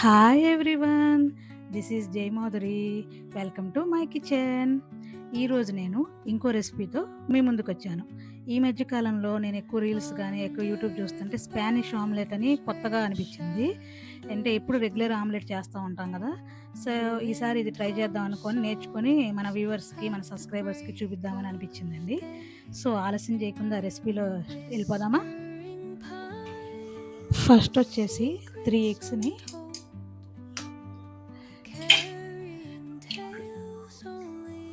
Hi everyone, this is జై Madhuri. Welcome to my kitchen. ఈరోజు నేను ఇంకో రెసిపీతో మీ ముందుకు వచ్చాను. ఈ మధ్య కాలంలో నేను ఎక్కువ రీల్స్ కానీ ఎక్కువ యూట్యూబ్ చూస్తుంటే స్పానిష్ ఆమ్లెట్ అని కొత్తగా అనిపించింది. అంటే ఎప్పుడు రెగ్యులర్ ఆమ్లెట్ చేస్తూ ఉంటాం కదా. సో ఈసారి ఇది ట్రై చేద్దాం అనుకొని నేర్చుకొని మన వ్యూవర్స్కి మన సబ్స్క్రైబర్స్కి చూపిద్దామని అనిపించిందండి. సో ఆలస్యం చేయకుండా రెసిపీలో వెళ్ళిపోదామా. ఫస్ట్ వచ్చేసి 3 ఎగ్స్ని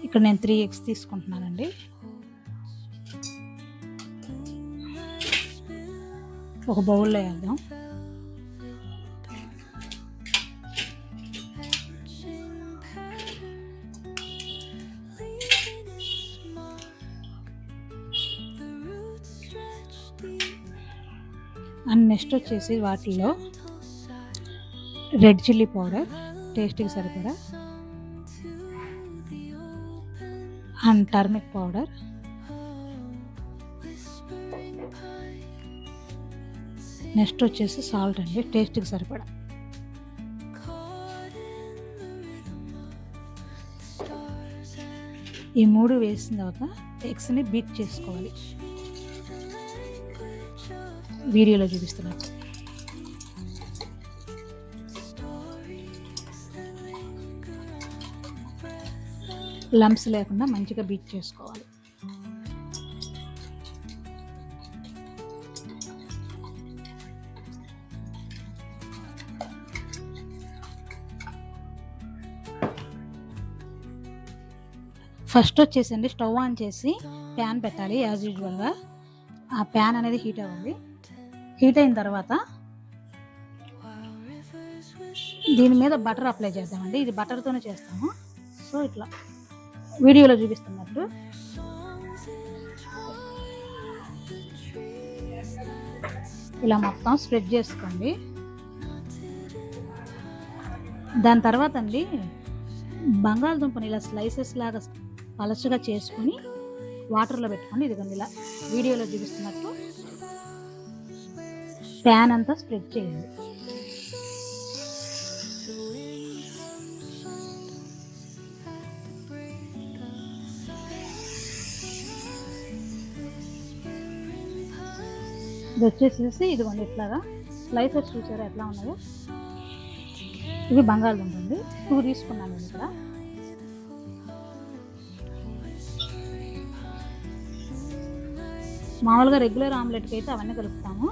ఇక్కడ నేను 3 ఎగ్స్ తీసుకుంటున్నానండి. ఒక బౌల్లో వేద్దాం. అండ్ నెక్స్ట్ వచ్చేసి వాటిలో రెడ్ చిల్లీ పౌడర్ టేస్ట్కి సరిపడా, అండ్ టర్మిక్ పౌడర్, నెక్స్ట్ వచ్చేసి సాల్ట్ అండి టేస్ట్కి సరిపడా. ఈ 3 వేసిన తర్వాత ఎగ్స్ని బీట్ చేసుకోవాలి. వీడియోలో చూపిస్తున్నాను. లంప్స్ లేకుండా మంచిగా బీట్ చేసుకోవాలి. ఫస్ట్ వచ్చేసండి స్టవ్ ఆన్ చేసి ప్యాన్ పెట్టాలి. యాజ్ యూజువల్గా ఆ ప్యాన్ అనేది హీట్ అవ్వాలి. హీట్ అయిన తర్వాత దీని మీద బటర్ అప్లై చేద్దామండి. ఇది బటర్తోనే చేస్తాము. సో ఇట్లా వీడియోలో చూపిస్తున్నట్టు ఇలా మొత్తం స్ప్రెడ్ చేసుకోండి. దాని తర్వాత అండి బంగాళదుంపని ఇలా స్లైసెస్ లాగా పలచగా చేసుకుని వాటర్లో పెట్టుకోండి. ఇదిగోండి ఇలా వీడియోలో చూపిస్తున్నట్టు ప్యాన్ అంతా స్ప్రెడ్ చేయండి. ఇది వచ్చేసేసి ఇదిగోండి ఇట్లాగా స్లైసెస్ చూసారా ఎట్లా ఉన్నాయో. ఇవి బంగాళదుంప అండి. 2 తీసుకున్నాను నేను ఇక్కడ. మామూలుగా రెగ్యులర్ ఆమ్లెట్కి అయితే అవన్నీ కలుపుతాము.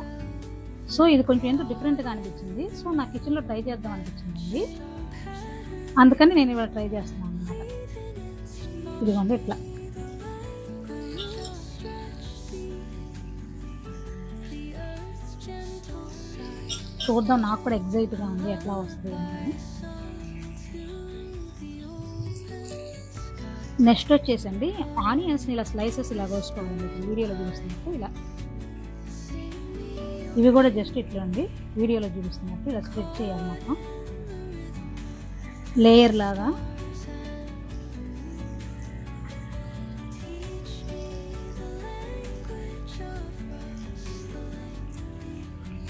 సో ఇది కొంచెం ఏంటో డిఫరెంట్గా అనిపించింది. సో నా కిచెన్లో ట్రై చేద్దాం అనిపించిందండి. అందుకని నేను ఇవాళ ట్రై చేస్తున్నాను అనమాట. ఇదిగోండి ఇట్లా చూద్దాం. నాకు కూడా ఎగ్జైట్గా ఉంది ఎట్లా వస్తుంది అని. నెక్స్ట్ వచ్చేసండి ఆనియన్స్ని ఇలా స్లైసెస్ ఇలా కోసుకోవాలి. వీడియోలో చూపిస్తున్నట్టు ఇలా. ఇవి కూడా జస్ట్ ఇట్లా అండి వీడియోలో చూపిస్తున్నట్టు ఇలా స్ప్రెడ్ చేయాలి మొత్తం లేయర్ లాగా.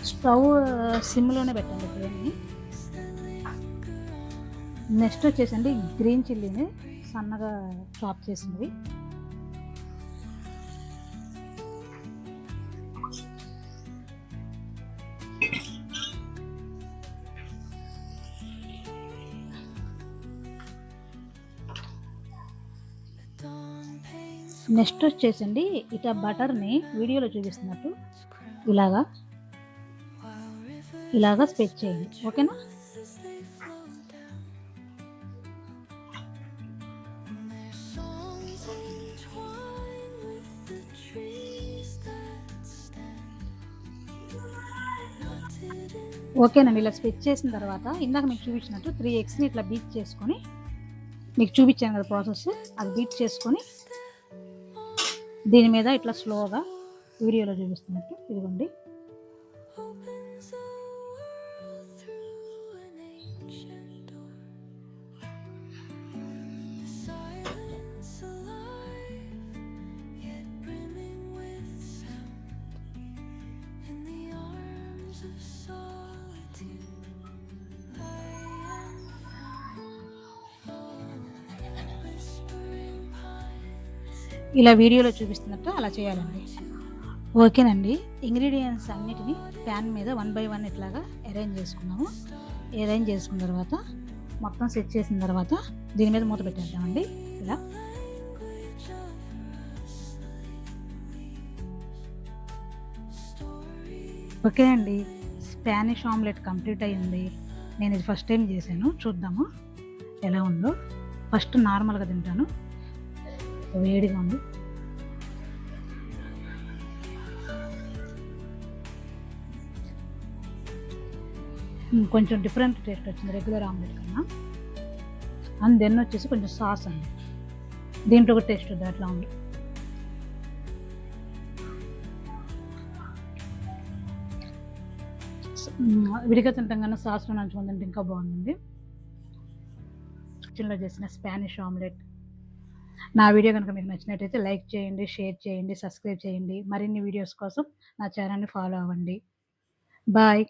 స్టవ్ సిమ్లోనే పెట్టండి ఫ్లేమ్ని. నెక్స్ట్ వచ్చేసండి గ్రీన్ చిల్లీని సన్నగా చాప్ చేసినవి. నెక్స్ట్ వచ్చేసండి ఇట్లా బటర్ని వీడియోలో చూపిస్తున్నట్టు ఇలాగా స్ప్రెడ్ చేయండి. ఓకేనా. ఓకేనండి. ఇలా స్ప్రెడ్ చేసిన తర్వాత ఇందాక మీకు చూపించినట్టు 3 ఎగ్స్ని ఇట్లా బీట్ చేసుకొని, మీకు చూపించాను కదా ప్రాసెస్, అది బీట్ చేసుకొని దీని మీద ఇట్లా స్లోగా వీడియోలో చూపిస్తున్నట్టు ఇదిగోండి ఇలా వీడియోలో చూపిస్తున్నట్టు అలా చేయాలండి. ఓకేనండి. ఇంగ్రీడియెంట్స్ అన్నిటిని ప్యాన్ మీద వన్ బై వన్ ఇట్లాగా అరేంజ్ చేసుకున్నాము. అరేంజ్ చేసుకున్న తర్వాత మొత్తం సెట్ చేసిన తర్వాత దీని మీద మూత పెట్టేద్దామండి ఇలా. ఓకే అండి. స్పానిష్ ఆమ్లెట్ కంప్లీట్ అయింది. నేను ఇది ఫస్ట్ టైం చేశాను. చూద్దాము ఎలా ఉందో. ఫస్ట్ నార్మల్గా తింటాను. వేడిగా ఉంది. కొంచెం డిఫరెంట్ టేస్ట్ వచ్చింది రెగ్యులర్ ఆమ్లెట్ కన్నా. అండ్ దెన్ వచ్చేసి కొంచెం సాస్ అండి. దీంట్లో కూడా టేస్ట్ ఉంది అట్లా ఉంది. విడిగా తింటాం కన్నా సాస్లో నంచుకొని తింటే ఇంకా బాగుంది. కిచెన్లో చేసిన స్పానిష్ ఆమ్లెట్. నా వీడియో కనుక మీకు నచ్చినట్టయితే లైక్ చేయండి, షేర్ చేయండి, సబ్స్క్రైబ్ చేయండి. మరిన్ని వీడియోస్ కోసం నా ఛానల్ని ఫాలో అవ్వండి. బాయ్.